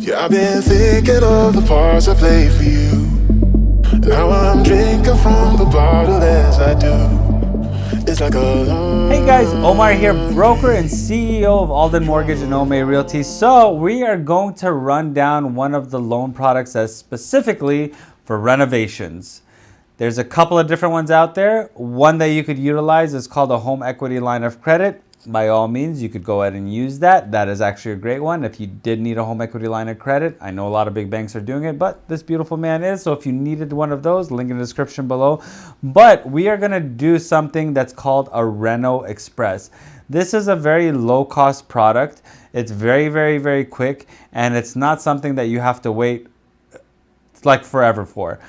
Yeah, I've been thinking of the parts I played for you. Now I'm drinking from the bottle as I do. It's like a long... Hey guys, Omar here, broker and CEO of Alden Mortgage and Omar Realty. So we are going to run down one of the loan products that's specifically for renovations. There's a couple of different ones out there. One that you could utilize is called a home equity line of credit. By all means, you could go ahead and use that. That is actually a great one if you did need a home equity line of credit. I know a lot of big banks are doing it, but this beautiful man is. So if you needed one of those, link in the description below. But we are going to do something that's called a Renoexpress. This is a very low cost product. It's very, very, very quick, and it's not something that you have to wait like forever for.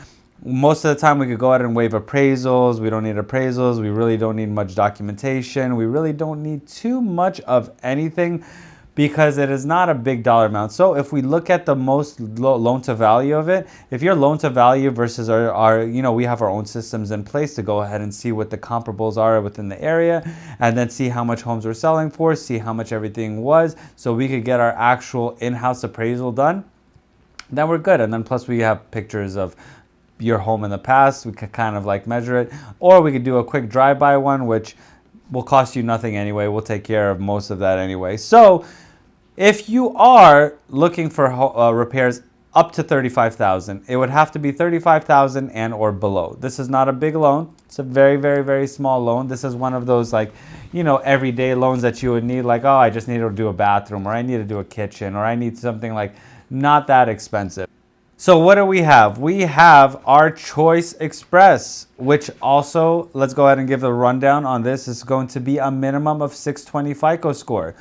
Most of the time we could go ahead and waive appraisals. We don't need appraisals. We really don't need much documentation. We really don't need too much of anything because it is not a big dollar amount. So if we look at the most loan to value of it, if your loan to value versus our we have our own systems in place to go ahead and see what the comparables are within the area, and then see how much homes we're selling for, see how much everything was, so we could get our actual in-house appraisal done, then we're good. And then plus we have pictures of your home in the past. We could kind of like measure it, or we could do a quick drive-by one, which will cost you nothing anyway. We'll take care of most of that anyway. So if you are looking for repairs up to $35,000, it would have to be $35,000 and or below. This is not a big loan. It's a very, very, very small loan. This is one of those everyday loans that you would need, like, oh, I just need to do a bathroom, or I need to do a kitchen, or I need something like not that expensive. So what do we have? We have our Choice Express, which also, let's go ahead and give a rundown on this. It's going to be a minimum of 620 FICO score.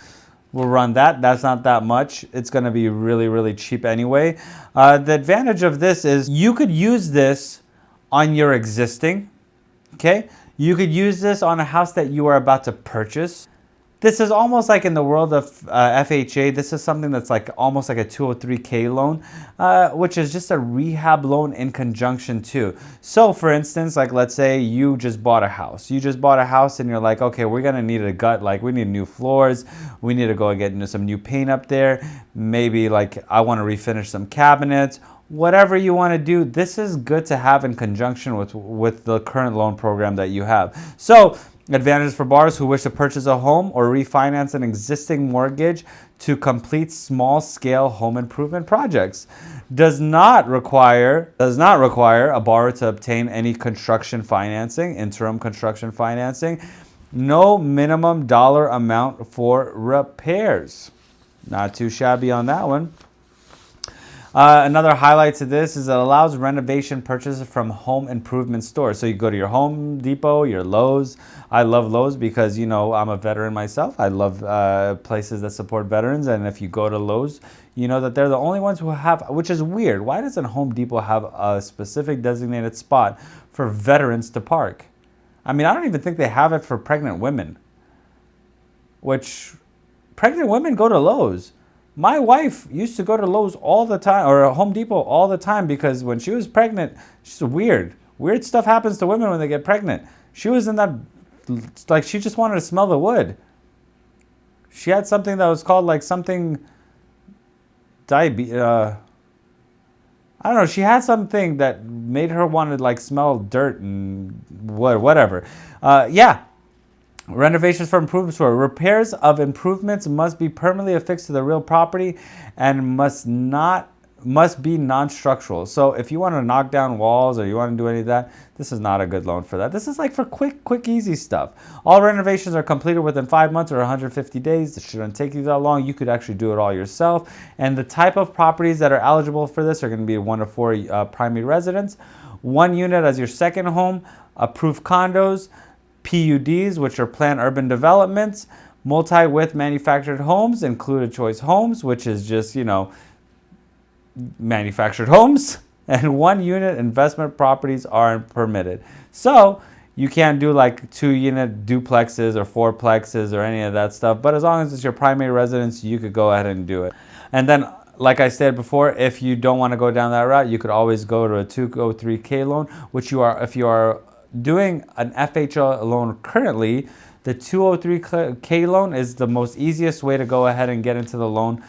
We'll run that. That's not that much. It's going to be really, really cheap anyway. The advantage of this is you could use this on your existing, okay? You could use this on a house that you are about to purchase. This is almost like in the world of FHA, this is something that's like almost like a 203K loan, which is just a rehab loan in conjunction too. So for instance, like let's say you just bought a house. You just bought a house and you're like, okay, we're gonna need a gut, like we need new floors. We need to go and get some new paint up there. Maybe like I wanna refinish some cabinets. Whatever you want to do, this is good to have in conjunction with the current loan program that you have. So advantages for borrowers who wish to purchase a home or refinance an existing mortgage to complete small-scale home improvement projects. Does not require a borrower to obtain any construction financing, interim construction financing. No minimum dollar amount for repairs. Not too shabby on that one. Another highlight to this is it allows renovation purchases from home improvement stores. So you go to your Home Depot, your Lowe's. I love Lowe's because, I'm a veteran myself. I love places that support veterans. And if you go to Lowe's, you know that they're the only ones who have, which is weird. Why doesn't Home Depot have a specific designated spot for veterans to park? I mean, I don't even think they have it for pregnant women, which pregnant women go to Lowe's. My wife used to go to Lowe's all the time, or Home Depot all the time, because when she was pregnant, she's weird stuff happens to women when they get pregnant. She was in that, like, she just wanted to smell the wood. She had something that was called like something diabetes. I don't know. She had something that made her want to like smell dirt and whatever. Renovations for improvements for repairs of improvements must be permanently affixed to the real property and must be non-structural. So if you want to knock down walls or you want to do any of that, this is not a good loan for that. This is like for quick, easy stuff. All renovations are completed within 5 months or 150 days. This shouldn't take you that long. You could actually do it all yourself. And the type of properties that are eligible for this are going to be 1 to 4 primary residence, 1 unit as your second home, approved condos, PUDs, which are planned urban developments, multi-width manufactured homes, included choice homes, which is just, manufactured homes, and 1 unit investment properties aren't permitted. So you can't do like 2-unit duplexes or 4plexes or any of that stuff, but as long as it's your primary residence, you could go ahead and do it. And then, like I said before, if you don't want to go down that route, you could always go to a 203K loan, which if you are doing an FHA loan currently, the 203K loan is the most easiest way to go ahead and get into the loan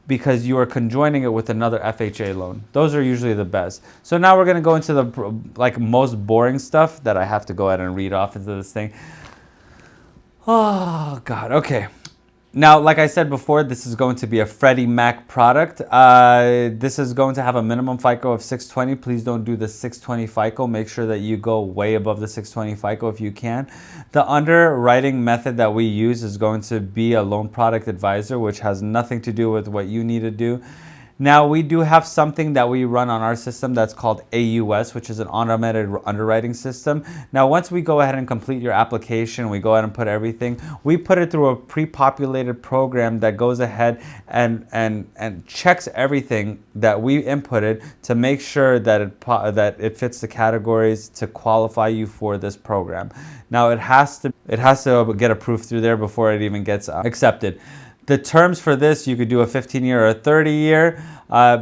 because you are conjoining it with another FHA loan. Those are usually the best. So now we're going to go into the like most boring stuff that I have to go ahead and read off into this thing. Oh God. Okay. Now, like I said before, this is going to be a Freddie Mac product. This is going to have a minimum FICO of 620. Please don't do the 620 FICO. Make sure that you go way above the 620 FICO if you can. The underwriting method that we use is going to be a loan product advisor, which has nothing to do with what you need to do. Now, we do have something that we run on our system that's called AUS, which is an automated underwriting system. Now, once we go ahead and complete your application, we go ahead and put everything, we put it through a pre-populated program that goes ahead and checks everything that we inputted to make sure that it fits the categories to qualify you for this program. Now, it has to get approved through there before it even gets accepted. The terms for this, you could do a 15-year or a 30-year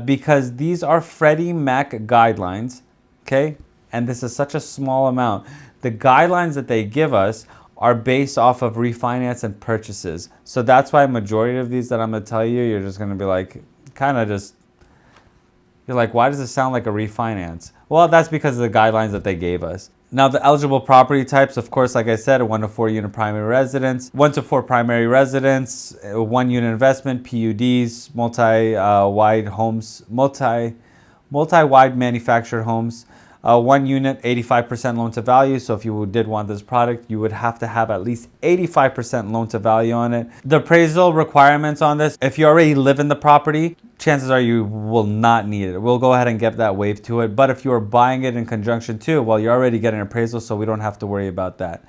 because these are Freddie Mac guidelines, okay? And this is such a small amount. The guidelines that they give us are based off of refinance and purchases. So that's why majority of these that I'm going to tell you, you're just going to be like, you're like, why does it sound like a refinance? Well, that's because of the guidelines that they gave us. Now, the eligible property types, of course, like I said, a 1 to 4 unit primary residence, 1 to 4 primary residence, 1 unit investment, PUDs, multi-wide homes, multi-wide manufactured homes, 1 unit, 85% loan to value. So if you did want this product, you would have to have at least 85% loan to value on it. The appraisal requirements on this, if you already live in the property, chances are you will not need it. We'll go ahead and get that waived to it. But if you are buying it in conjunction too, well, you're already getting an appraisal, so we don't have to worry about that.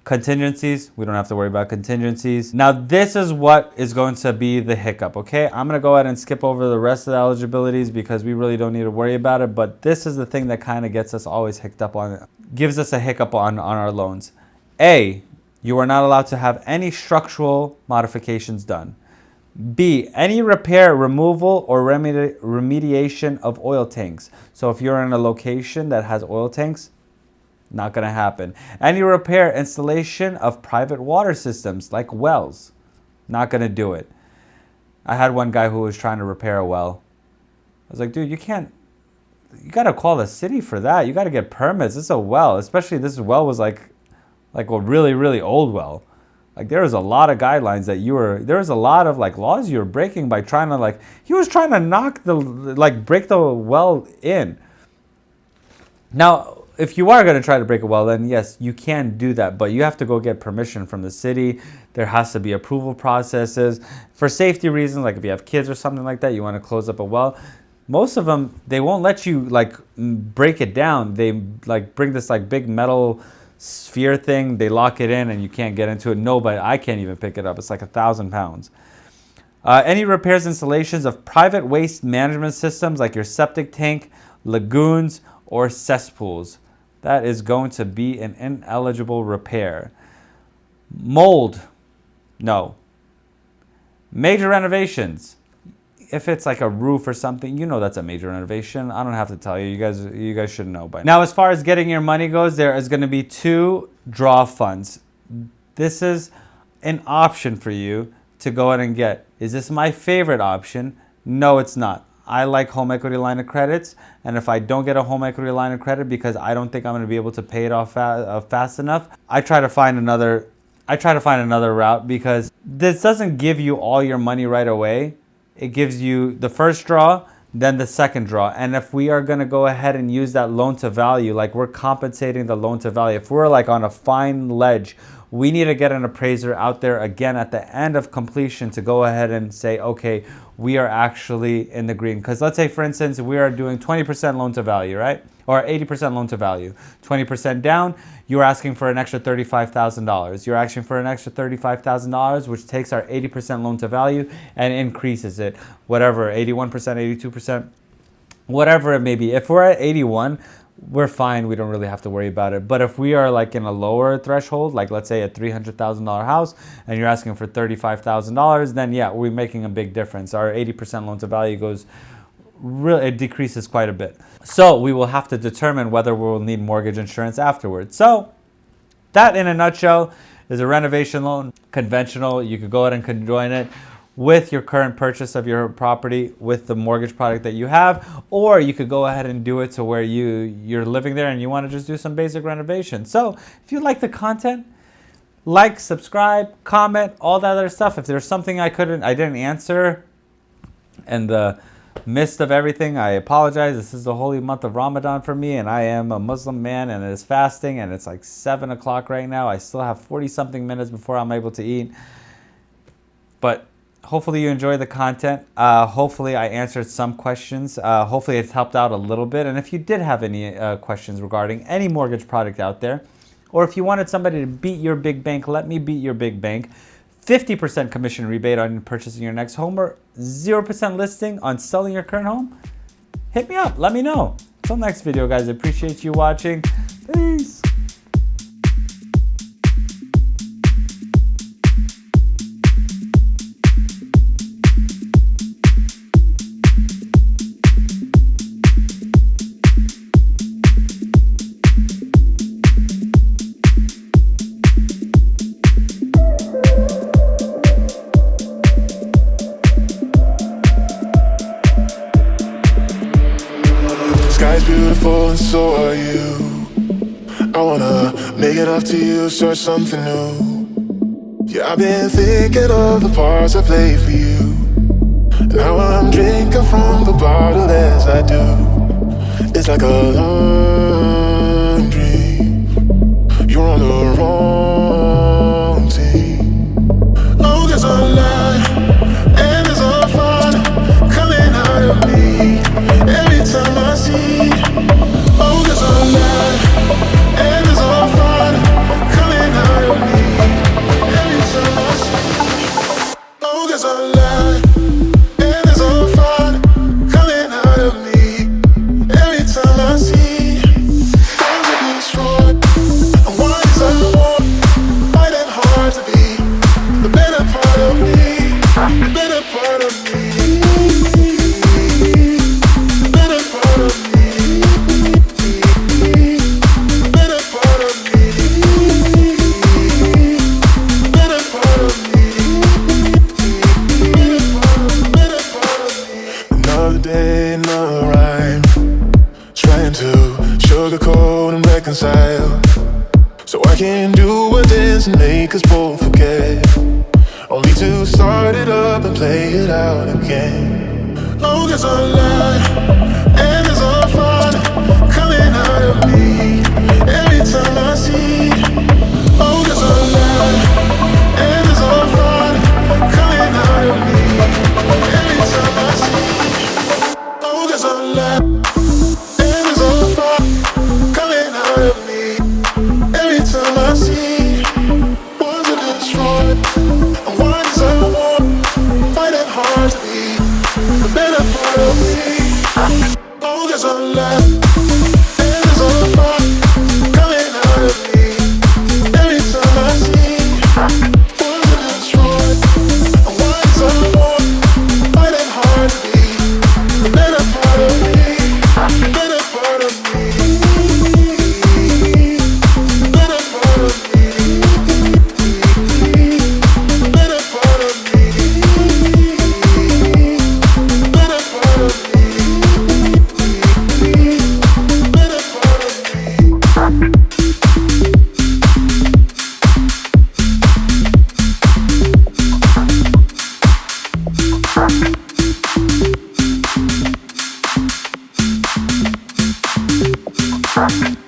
Contingencies, we don't have to worry about contingencies. Now, this is what is going to be the hiccup, okay? I'm gonna go ahead and skip over the rest of the eligibilities because we really don't need to worry about it, but this is the thing that kind of gets us always hicked up on, gives us a hiccup on our loans. A, you are not allowed to have any structural modifications done. B, any repair, removal, or remediation of oil tanks. So if you're in a location that has oil tanks, not going to happen. Any repair, installation of private water systems like wells, not going to do it. I had one guy who was trying to repair a well. I was like, dude, you got to call the city for that. You got to get permits. It's a well, especially this well was like a really, really old well. Like there was a lot of guidelines that there was a lot of like laws you were breaking by trying to he was trying to break the well in. Now, if you are going to try to break a well, then yes, you can do that, but you have to go get permission from the city. There has to be approval processes. For safety reasons, like if you have kids or something like that, you want to close up a well. Most of them, they won't let you break it down. They bring this big metal sphere thing, they lock it in and you can't get into it. Nobody, I can't even pick it up. It's like 1,000 pounds. Any repairs, installations of private waste management systems like your septic tank, lagoons, or cesspools. That is going to be an ineligible repair. Mold, no. Major renovations. If it's like a roof or something, that's a major renovation. I don't have to tell you. You guys should know by now. Now, as far as getting your money goes, there is going to be 2 draw funds. This is an option for you to go ahead and get. Is this my favorite option? No, it's not. I like home equity line of credits, and if I don't get a home equity line of credit because I don't think I'm going to be able to pay it off fast enough, I try to find another route because this doesn't give you all your money right away. It gives you the first draw, then the second draw. And if we are going to go ahead and use that loan to value, we're compensating the loan to value. If we're on a fine ledge, we need to get an appraiser out there again at the end of completion to go ahead and say, okay, we are actually in the green. Because let's say, for instance, we are doing 20% loan to value, right? Or 80% loan to value. 20% down, you're asking for an extra $35,000. You're asking for an extra $35,000, which takes our 80% loan to value and increases it. Whatever, 81%, 82%, whatever it may be. If we're at 81, we're fine. We don't really have to worry about it. But if we are in a lower threshold, let's say a $300,000 house, and you're asking for $35,000, then yeah, we're making a big difference. Our 80% loan to value it decreases quite a bit. So we will have to determine whether we will need mortgage insurance afterwards. So that in a nutshell is a renovation loan, conventional. You could go ahead and conjoin it. with your current purchase of your property with the mortgage product that you have, or you could go ahead and do it to where you're living there and you want to just do some basic renovation. So if you like the content, like, subscribe, comment, all that other stuff. If there's something I didn't answer in the midst of everything, I apologize. This is the holy month of Ramadan for me, and I am a Muslim man, and it is fasting, and it's like 7 o'clock right now. I still have 40 something minutes before I'm able to eat. But hopefully you enjoy the content. Hopefully I answered some questions. Hopefully it's helped out a little bit. And if you did have any questions regarding any mortgage product out there, or if you wanted somebody to beat your big bank, let me beat your big bank. 50% commission rebate on purchasing your next home, or 0% listing on selling your current home. Hit me up. Let me know. Until next video, guys. I appreciate you watching. Peace. Sky's beautiful and so are you. I wanna make it up to you, start something new. Yeah, I've been thinking of the parts I play for you, and how I'm drinking from the bottle as I do. It's like a long dream. You're on the wrong team. Oh, there's a light and there's a fire coming out of me every time I see. Oh, there's a light and there's a fire coming out of me every time I see. Oh, there's a light and there's a fire coming out of me every time I see. Wants to be strong and why is I want fighting hard to be the better part of me, the better part of me. Sugarcoat and reconcile, so I can do a dance and make us both forget, only to start it up and play it out again. Oh, there's a light and there's a fire coming out of me every time I see. Oh, there's a light and there's a fire coming out of me every time I see. Oh, there's a light and there's a fire coming out of me every time I see. Was it destroyed? And why does I want fighting hard to be the better part of me? Oh, there's a light and there's a fire coming out of me every time I see. Was it destroyed? And why does I want fighting hard to be the better part of me? The better part of me. Right.